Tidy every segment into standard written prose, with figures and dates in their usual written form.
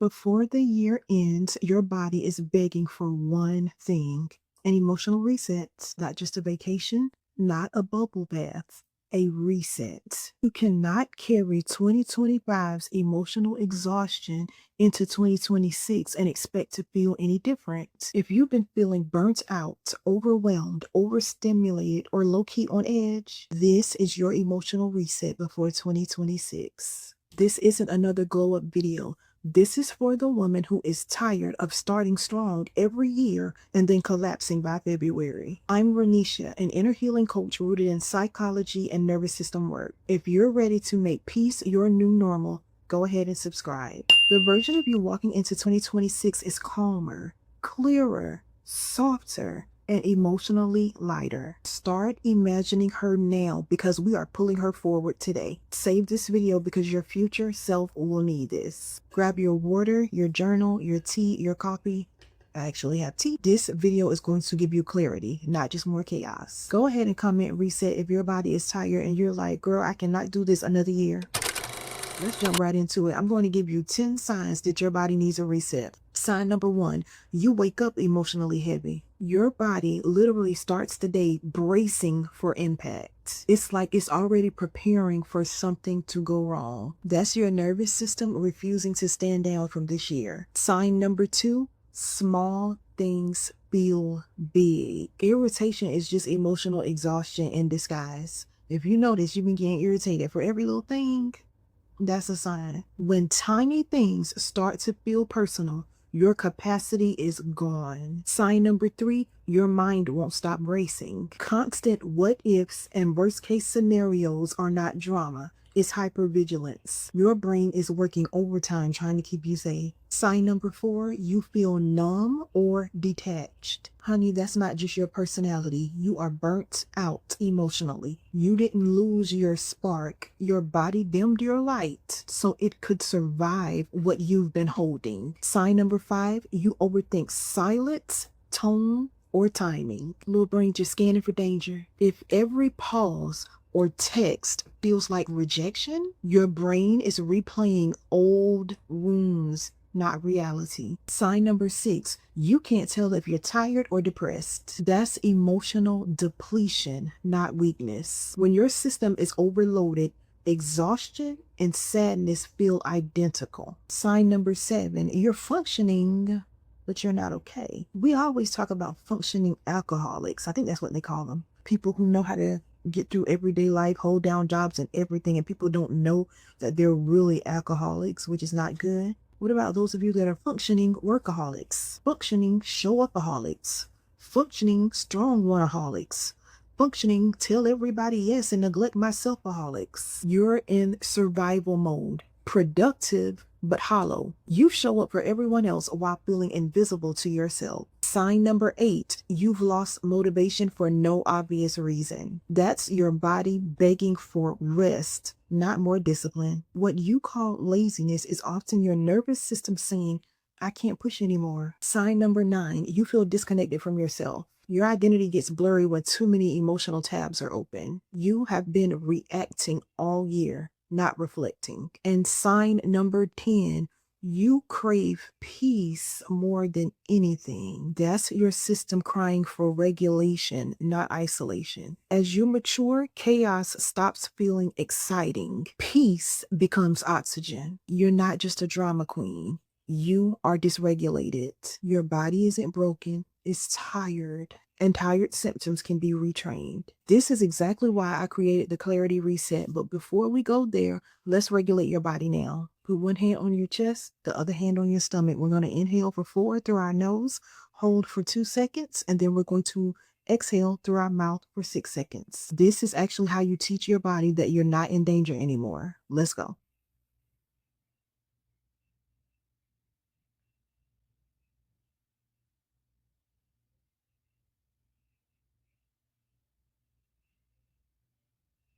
Before the year ends, your body is begging for one thing: an emotional reset, not just a vacation, not a bubble bath, a reset. You cannot carry 2025's emotional exhaustion into 2026 and expect to feel any different. If you've been feeling burnt out, overwhelmed, overstimulated, or low key on edge, this is your emotional reset before 2026. This isn't another glow up video. This is for the woman who is tired of starting strong every year and then collapsing by February. I'm Renisha, an inner healing coach rooted in psychology and nervous system work. If you're ready to make peace your new normal, go ahead and subscribe. The version of you walking into 2026 is calmer, clearer, softer, and emotionally lighter. Start imagining her now because we are pulling her forward today. Save this video because your future self will need this. Grab your water, your journal, your tea, your coffee. I actually have tea. This video is going to give you clarity, not just more chaos. Go ahead and comment reset if your body is tired and you're like, girl, I cannot do this another year. Let's jump right into it. I'm going to give you 10 signs that your body needs a reset. Sign number 1, you wake up emotionally heavy. Your body literally starts the day bracing for impact. It's like it's already preparing for something to go wrong. That's your nervous system refusing to stand down from this year. Sign number 2, small things feel big. Irritation is just emotional exhaustion in disguise. If you notice, you've been getting irritated for every little thing. That's a sign. When tiny things start to feel personal, your capacity is gone. Sign number 3, your mind won't stop racing. Constant what ifs and worst case scenarios are not drama. It's hypervigilance. Your brain is working overtime trying to keep you safe. Sign number 4, you feel numb or detached. Honey, that's not just your personality. You are burnt out emotionally. You didn't lose your spark. Your body dimmed your light so it could survive what you've been holding. Sign number 5, you overthink silence, tone, or timing. Little brain just scanning for danger. If every pause or text feels like rejection, your brain is replaying old wounds, not reality. Sign number 6, you can't tell if you're tired or depressed. That's emotional depletion, not weakness. When your system is overloaded, exhaustion and sadness feel identical. Sign number 7, you're functioning, but you're not okay. We always talk about functioning alcoholics. I think that's what they call them. People who know how to get through everyday life, hold down jobs and everything, and people don't know that they're really alcoholics, which is not good. What about those of you that are functioning workaholics, functioning show-upaholics, functioning strong one-aholics, functioning tell everybody yes and neglect myself-aholics? You're in survival mode, productive but hollow. You show up for everyone else while feeling invisible to yourself. Sign number 8, you've lost motivation for no obvious reason. That's your body begging for rest, not more discipline. What you call laziness is often your nervous system saying, I can't push anymore. Sign number 9, you feel disconnected from yourself. Your identity gets blurry when too many emotional tabs are open. You have been reacting all year, not reflecting. And sign number 10, you crave peace more than anything. That's your system crying for regulation, not isolation. As you mature, chaos stops feeling exciting. Peace becomes oxygen. You're not just a drama queen. You are dysregulated. Your body isn't broken, it's tired. And tired symptoms can be retrained. This is exactly why I created the Clarity Reset. But before we go there, let's regulate your body now. Put one hand on your chest, the other hand on your stomach. We're going to inhale for 4 through our nose, hold for 2 seconds, and then we're going to exhale through our mouth for 6 seconds. This is actually how you teach your body that you're not in danger anymore. Let's go.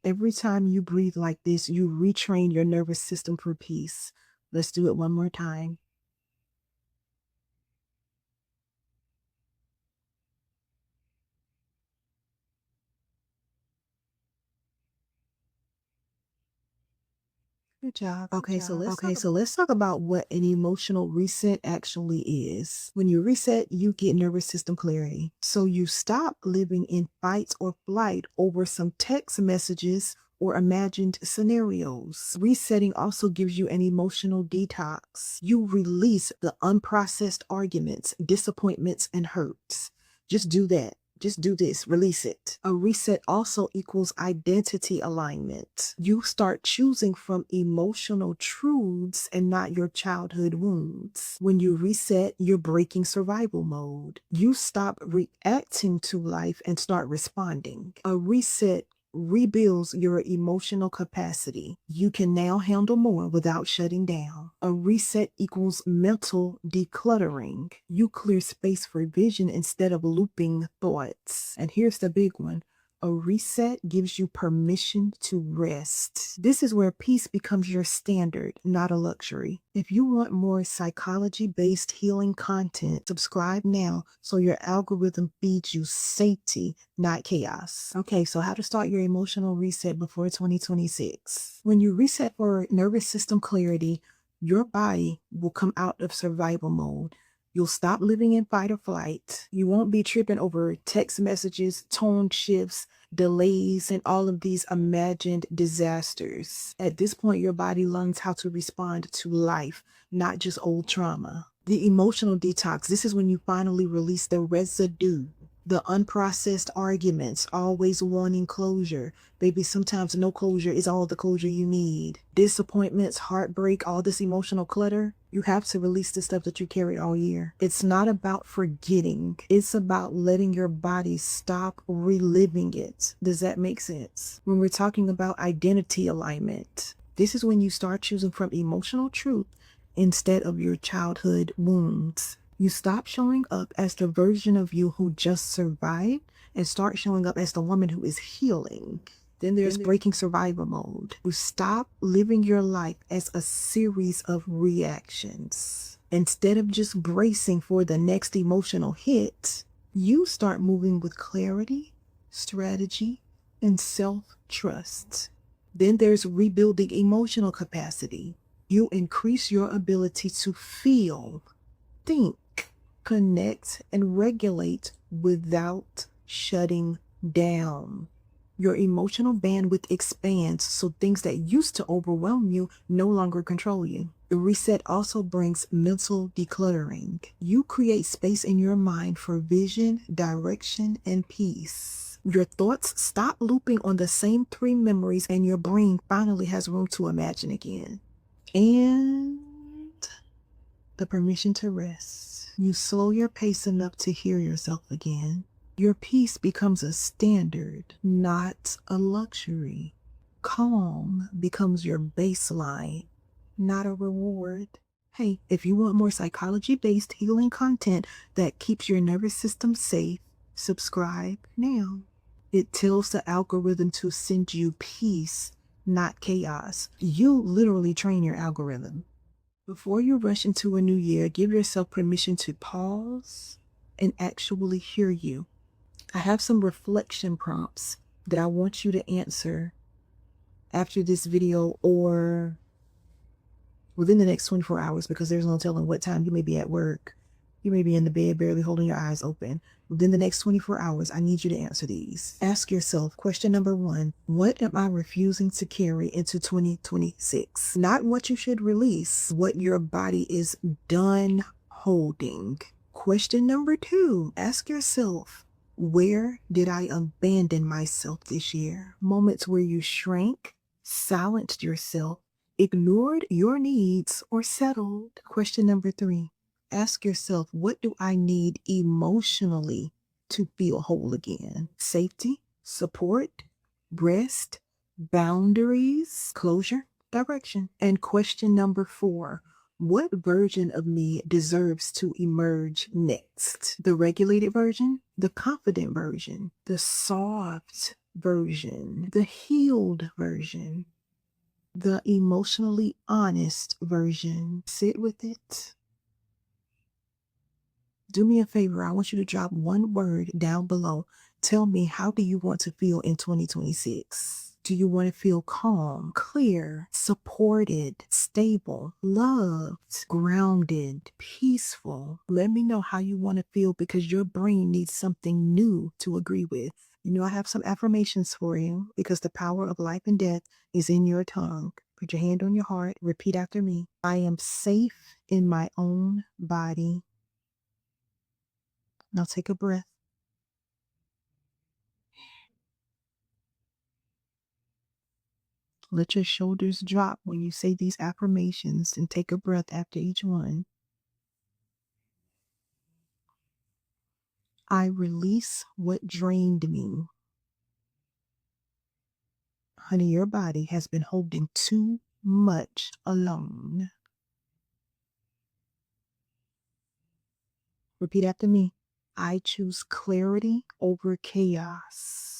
Every time you breathe like this, you retrain your nervous system for peace. Let's do it one more time. Good job. Okay, so let's talk about what an emotional reset actually is. When you reset, you get nervous system clarity. So you stop living in fight or flight over some text messages or imagined scenarios. Resetting also gives you an emotional detox. You release the unprocessed arguments, disappointments, and hurts. Just do that. Just do this, release it. A reset also equals identity alignment. You start choosing from emotional truths and not your childhood wounds. When you reset, you're breaking survival mode. You stop reacting to life and start responding. A reset rebuilds your emotional capacity. You can now handle more without shutting down. A reset equals mental decluttering. You clear space for vision instead of looping thoughts. And here's the big one. A reset gives you permission to rest. This is where peace becomes your standard, not a luxury. If you want more psychology-based healing content, subscribe now so your algorithm feeds you safety, not chaos. Okay, so how to start your emotional reset before 2026. When you reset for nervous system clarity, your body will come out of survival mode. You'll stop living in fight or flight. You won't be tripping over text messages, tone shifts, delays, and all of these imagined disasters. At this point, your body learns how to respond to life, not just old trauma. The emotional detox, this is when you finally release the residue. The unprocessed arguments, always wanting closure. Baby, sometimes no closure is all the closure you need. Disappointments, heartbreak, all this emotional clutter. You have to release the stuff that you carried all year. It's not about forgetting. It's about letting your body stop reliving it. Does that make sense? When we're talking about identity alignment, this is when you start choosing from emotional truth instead of your childhood wounds. You stop showing up as the version of you who just survived and start showing up as the woman who is healing. Then there's breaking survival mode. You stop living your life as a series of reactions. Instead of just bracing for the next emotional hit, you start moving with clarity, strategy, and self-trust. Then there's rebuilding emotional capacity. You increase your ability to feel, think, connect, and regulate without shutting down. Your emotional bandwidth expands so things that used to overwhelm you no longer control you. The reset also brings mental decluttering. You create space in your mind for vision, direction, and peace. Your thoughts stop looping on the same 3 memories and your brain finally has room to imagine again. And the permission to rest. You slow your pace enough to hear yourself again. Your peace becomes a standard, not a luxury. Calm becomes your baseline, not a reward. Hey, if you want more psychology-based healing content that keeps your nervous system safe, subscribe now. It tells the algorithm to send you peace, not chaos. You literally train your algorithm. Before you rush into a new year, give yourself permission to pause and actually hear you. I have some reflection prompts that I want you to answer after this video or within the next 24 hours because there's no telling what time you may be at work. You may be in the bed barely holding your eyes open. Within the next 24 hours, I need you to answer these. Ask yourself, question number 1, what am I refusing to carry into 2026? Not what you should release, what your body is done holding. Question number 2, ask yourself, where did I abandon myself this year? Moments where you shrank, silenced yourself, ignored your needs, or settled. Question number 3. Ask yourself, what do I need emotionally to feel whole again? Safety, support, rest, boundaries, closure, direction. And question number 4, what version of me deserves to emerge next? The regulated version, the confident version, the soft version, the healed version, the emotionally honest version. Sit with it. Do me a favor. I want you to drop one word down below. Tell me, how do you want to feel in 2026? Do you want to feel calm, clear, supported, stable, loved, grounded, peaceful? Let me know how you want to feel because your brain needs something new to agree with. You know, I have some affirmations for you because the power of life and death is in your tongue. Put your hand on your heart. Repeat after me. I am safe in my own body. Now take a breath. Let your shoulders drop when you say these affirmations and take a breath after each one. I release what drained me. Honey, your body has been holding too much alone. Repeat after me. I choose clarity over chaos.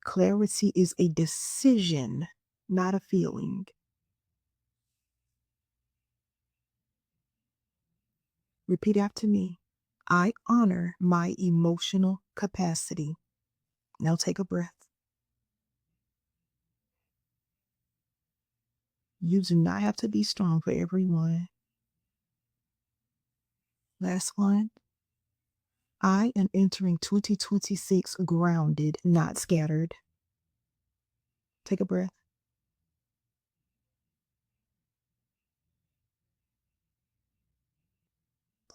Clarity is a decision, not a feeling. Repeat after me. I honor my emotional capacity. Now take a breath. You do not have to be strong for everyone. Last one. I am entering 2026 grounded, not scattered. Take a breath.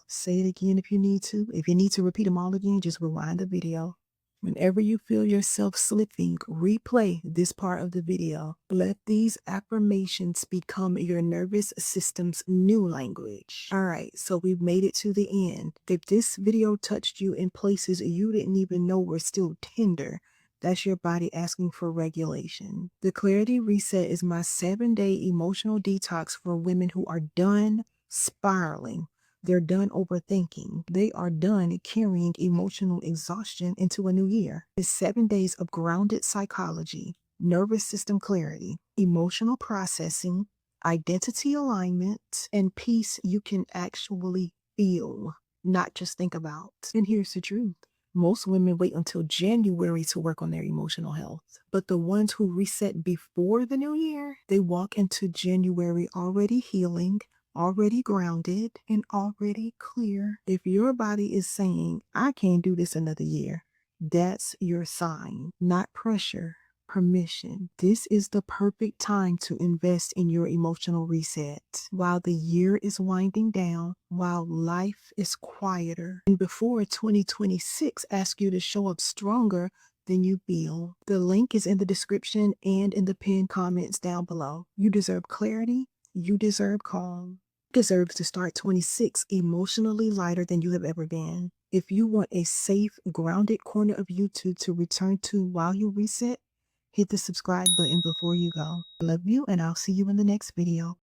Say it again if you need to. If you need to repeat them all again, just rewind the video. Whenever you feel yourself slipping, replay this part of the video. Let these affirmations become your nervous system's new language. All right, so we've made it to the end. If this video touched you in places you didn't even know were still tender, that's your body asking for regulation. The Clarity Reset is my 7-day emotional detox for women who are done spiraling. They're done overthinking. They are done carrying emotional exhaustion into a new year. It's 7 days of grounded psychology, nervous system clarity, emotional processing, identity alignment, and peace you can actually feel, not just think about. And here's the truth. Most women wait until January to work on their emotional health. But the ones who reset before the new year, they walk into January already healing, already grounded, and already clear. If your body is saying, I can't do this another year, that's your sign, not pressure, permission. This is the perfect time to invest in your emotional reset. While the year is winding down, while life is quieter, and before 2026 asks you to show up stronger than you feel. The link is in the description and in the pinned comments down below. You deserve clarity. You deserve calm. You deserve to start 26 emotionally lighter than you have ever been. If you want a safe, grounded corner of YouTube to return to while you reset, hit the subscribe button before you go. I love you, and I'll see you in the next video.